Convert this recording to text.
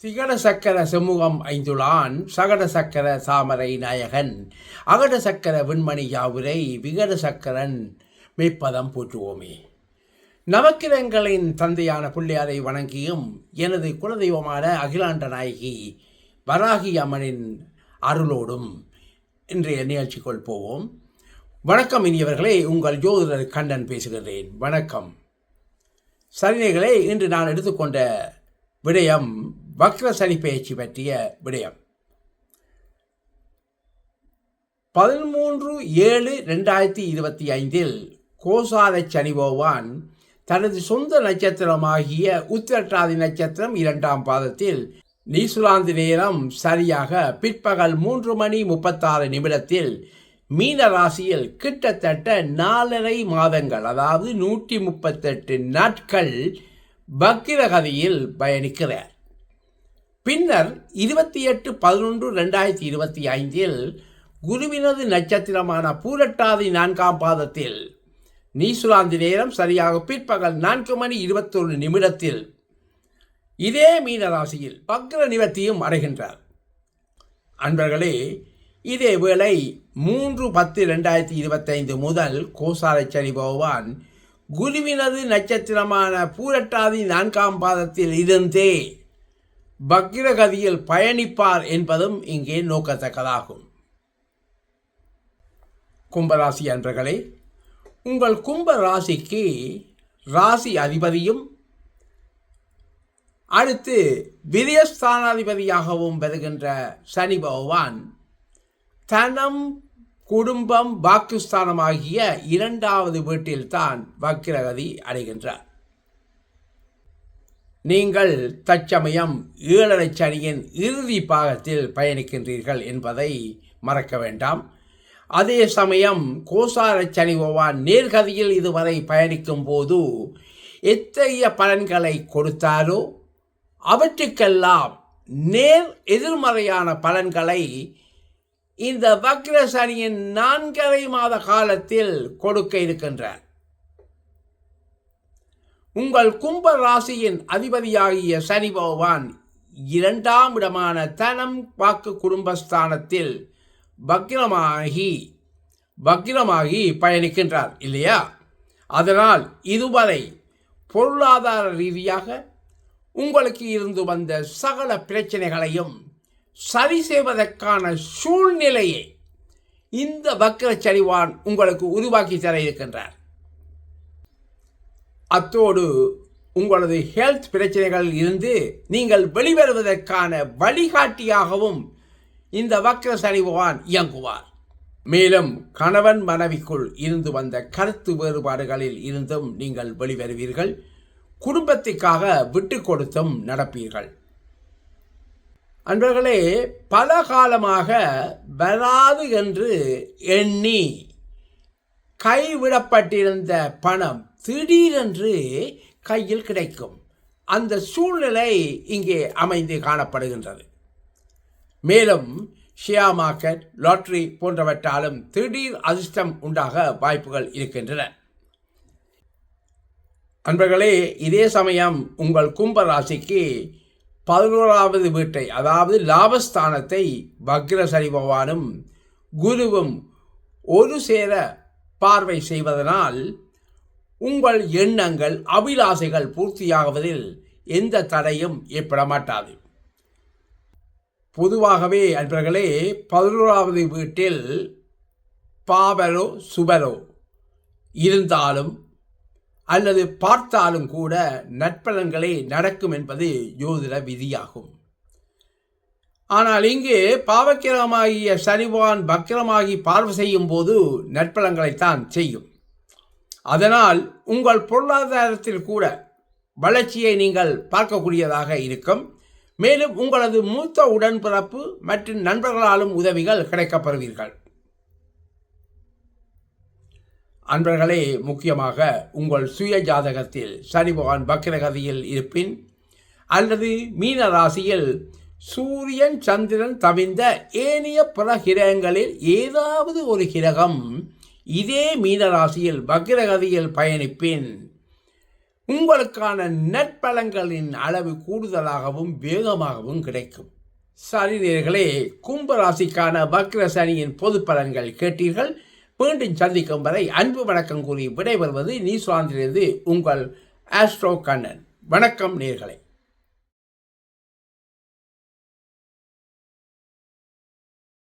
திகட சக்கர செம்முகம் ஐந்துளான் சகட சக்கர சாமரை நாயகன் அகட சக்கர விண்மணி யாவுரை விகட சக்கரன் மெய்ப்பதம் போற்றுவோமே. நவக்கிரகங்களின் தந்தையான பிள்ளையாரை வணங்கியும் எனது குலதெய்வமான அகிலாண்ட நாயகி வராகி அம்மனின் அருளோடும் இன்றைய நிகழ்ச்சிக்குள் போவோம். வணக்கம் இனியவர்களே, உங்கள் ஜோதிடர் கண்ணன் பேசுகிறேன். வணக்கம் சரிநேகளே, இன்று நான் எடுத்துக்கொண்ட விடயம் வக்ர சனி பயிற்சி பற்றிய விடயம். 13/7/2025 கோசார சனி பகவான் தனது சொந்த நட்சத்திரமாகிய உத்திரட்டாதி நட்சத்திரம் 2ஆம் பாதத்தில் நியூசிலாந்து நேரம் சரியாக பிற்பகல் 3:36 மீன ராசியில் கிட்டத்தட்ட 4.5 மாதங்கள், அதாவது 138 நாட்கள் வக்கிரகதியில் பயணிக்கிறார். பின்னர் 28/11/2025 குருவினது நட்சத்திரமான பூரட்டாதி 4ஆம் பாதத்தில் நியூசிலாந்து நேரம் சரியாக பிற்பகல் 4:21 இதே மீனராசியில் வக்ர நிவர்த்தியும் அடைகின்றார். அன்பர்களே, இதே வேளை 3/10/2025 முதல் கோசார சனி பகவான் குருவினது நட்சத்திரமான பூரட்டாதி 4ஆம் பாதத்தில் இருந்தே வக்ரகதியில் பயணிப்பார் என்பதும் இங்கே நோக்கத்தக்கதாகும். கும்பராசி அன்பர்களே, உங்கள் கும்ப ராசிக்கு ராசி அதிபதியும் அடுத்து விரயஸ்தானாதிபதியாகவும் வருகின்ற சனி பகவான் தனம், குடும்பம், வாக்குஸ்தானமாகிய 2வது வீட்டில்தான் வக்ரகதி அடைகின்றார். நீங்கள் தற்சமயம் 7.5 சனியின் இறுதி பாகத்தில் பயணிக்கின்றீர்கள் என்பதை மறக்க வேண்டாம். அதே சமயம் கோசார சனி பகவான் நேர்கதியில் இதுவரை பயணிக்கும் போது எத்தகைய பலன்களை கொடுத்தாரோ அவற்றுக்கெல்லாம் நேர் எதிர்மறையான பலன்களை இந்த வக்ர சனியின் 4.5 மாத காலத்தில் கொடுக்க இருக்கின்றார். உங்கள் கும்ப ராசியின் அதிபதியாகிய சனி பகவான் 2ஆம் இடமான தனம், வாக்கு, குடும்பஸ்தானத்தில் வக்ரமாகி பயணிக்கின்றார் இல்லையா? அதனால் இதுவரை பொருளாதார ரீதியாக உங்களுக்கு இருந்து வந்த சகல பிரச்சனைகளையும் சரி செய்வதற்கான சூழ்நிலையை இந்த வக்ர சனிவான் உங்களுக்கு உருவாக்கி தர இருக்கின்றார். அத்தோடு உங்களது ஹெல்த் பிரச்சனைகளில் இருந்து நீங்கள் வெளிவருவதற்கான வழிகாட்டியாகவும் இந்த வக்ர சனி பகவான் இயங்குவார். மேலும் கணவன் மனைவிக்குள் இருந்து வந்த கருத்து வேறுபாடுகளில் இருந்தும் நீங்கள் வெளிவருவீர்கள். குடும்பத்திற்காக விட்டு கொடுத்தும் நடப்பீர்கள். அன்பர்களே, பல காலமாக வராது என்று எண்ணி கைவிடப்பட்டிருந்த பணம் திடீரென்று கையில் கிடைக்கும். அந்த சூழ்நிலை இங்கே அமைந்து காணப்படுகின்றது. மேலும் ஷேர் மார்க்கெட், லாட்டரி போன்றவற்றாலும் திடீர் அதிர்ஷ்டம் உண்டாக வாய்ப்புகள் இருக்கின்றன. அன்பர்களே, இதே சமயம் உங்கள் கும்ப ராசிக்கு 11வது வீட்டை, அதாவது லாபஸ்தானத்தை வக்ர சனி பகவானும் குருவும் ஒரு சேர பார்வை செய்வதனால் உங்கள் எண்ணங்கள், அபிலாசைகள் பூர்த்தியாகுவதில் எந்த தடையும் ஏற்பட மாட்டாது. பொதுவாகவே அன்பர்களே, 11வது வீட்டில் பாவரோ சுபரோ இருந்தாலும் அல்லது பார்த்தாலும் கூட நற்பலன்களே நடக்கும் என்பது ஜோதிட விதியாகும். ஆனால் இங்கே பாவக்கிரகமாகிய சனி பகவான் வக்கிரமாகி பார்வை செய்யும் போது நற்பலன்களைத்தான் செய்யும். அதனால் உங்கள் பொருளாதாரத்தில் கூட வளர்ச்சியை நீங்கள் பார்க்கக்கூடியதாக இருக்கும். மேலும் உங்களது மூத்த உடன்பிறப்பு மற்றும் நண்பர்களாலும் உதவிகள் கிடைக்கப்பெறுவீர்கள். அன்பர்களே, முக்கியமாக உங்கள் சுய ஜாதகத்தில் சனி பகவான் வக்ரகதியில் இருப்பின் அல்லது மீன ராசியில் சூரியன், சந்திரன் தவிர்ந்த ஏனைய பிற கிரகங்களில் ஏதாவது ஒரு கிரகம் இதே மீன ராசியில் வக்ரகதியில் பயணிப்பின் உங்களுக்கான நற்பலன்களின் அளவு கூடுதலாகவும் வேகமாகவும் கிடைக்கும். சரி நேயர்களே, கும்பராசிக்கான வக்ர சனியின் பொது பலன்கள் கேட்டீர்கள். மீண்டும் சந்திக்கும் வரை அன்பு வணக்கம் கூறி விடைபெறுவது நியூசிலாந்திலிருந்து உங்கள் ஆஸ்ட்ரோ கண்ணன். வணக்கம் நேயர்களே.